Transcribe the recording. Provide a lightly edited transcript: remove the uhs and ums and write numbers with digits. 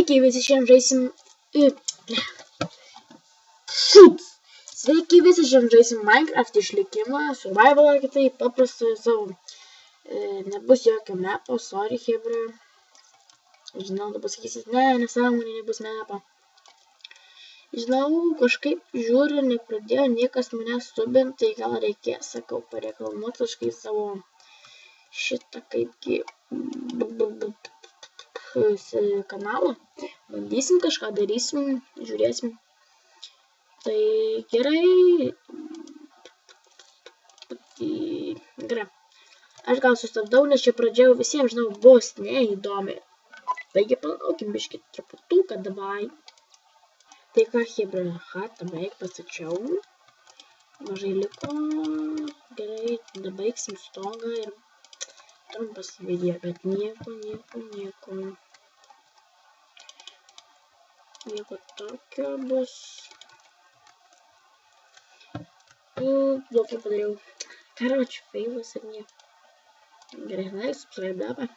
Sveiki, visi šiandien žaisim... Sveiki, visi šiandien žaisim Minecraft išlikimą, survivalą kitaip, paprastą savo. Nebus jokio mepo, sorry, hebra. Žinau, tu pasakysit, ne, nesąmonė, nebus mepo. Žinau, kažkaip žiūriu, nepradėjo niekas mane subint, tai gal reikės, sakau, pareklamuoti kažkai savo šitą kaipgi kanalą. Bandysim kažką, darysim, žiūrėsim. Tai gerai. Gerai. Aš gal sustabdau, nes čia pradžia visiems, žinau, bus neįdomi. Taigi palaukim biškį truputuką, davai. Tai ką, hebra, chatą beveik pastačiau. Mažai liko. Gerai, dabaigsim stogą ir trumpas video, bet nieko. Nieko tokio bus. Blogai padariau. Karoči, feilas ir nieko. Gerai, like, subscribe,